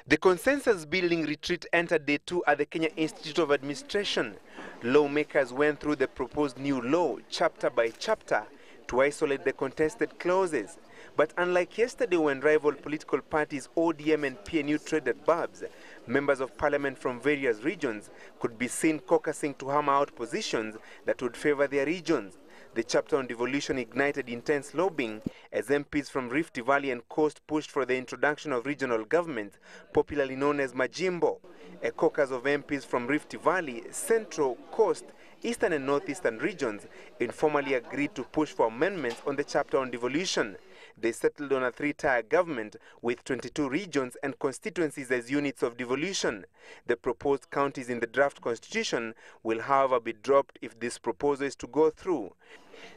The consensus building retreat entered day 2 at the Kenya Institute of Administration. Lawmakers went through the proposed new law chapter by chapter to isolate the contested clauses. But unlike yesterday when rival political parties ODM and PNU traded barbs, members of parliament from various regions could be seen caucusing to hammer out positions that would favor their regions. The chapter on devolution ignited intense lobbying as MPs from Rift Valley and Coast pushed for the introduction of regional government, popularly known as Majimbo. A caucus of MPs from Rift Valley, Central, Coast, Eastern and Northeastern regions informally agreed to push for amendments on the chapter on devolution. They settled on a three-tier government with 22 regions and constituencies as units of devolution. The proposed counties in the draft constitution will, however, be dropped if this proposal is to go through.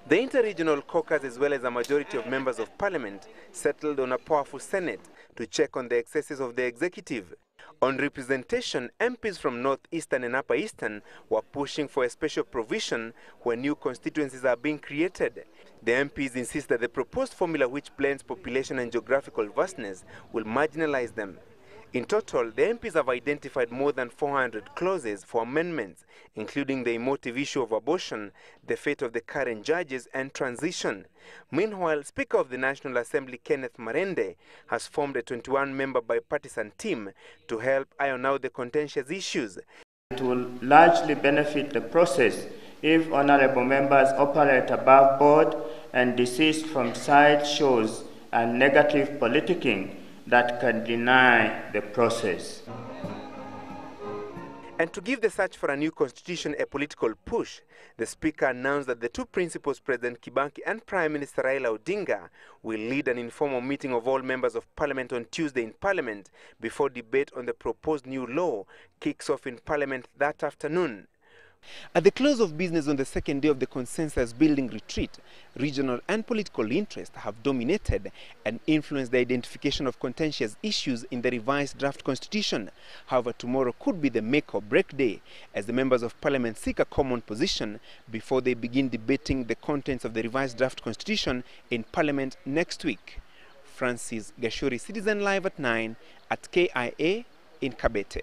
The interregional caucus, as well as a majority of members of parliament, settled on a powerful Senate to check on the excesses of the executive. On representation, MPs from Northeastern and Upper Eastern were pushing for a special provision where new constituencies are being created. The MPs insist that the proposed formula, which blends population and geographical vastness, will marginalize them. In total, the MPs have identified more than 400 clauses for amendments, including the emotive issue of abortion, the fate of the current judges, and transition. Meanwhile, Speaker of the National Assembly Kenneth Marende has formed a 21-member bi-partisan team to help iron out the contentious issues. It will largely benefit the process if honorable members operate above board and desist from side shows and negative politicking that can deny the process. And to give the search for a new constitution a political push, the Speaker announced that the two principals, President Kibaki and Prime Minister Raila Odinga, will lead an informal meeting of all members of Parliament on Tuesday in Parliament before debate on the proposed new law kicks off in Parliament that afternoon. At the close of business on the second day of the consensus building retreat, regional and political interests have dominated and influenced the identification of contentious issues in the revised draft constitution. However, tomorrow could be the make or break day as the members of parliament seek a common position before they begin debating the contents of the revised draft constitution in parliament next week. Francis Gachuri, Citizen Live at 9 at KIA in Kabete.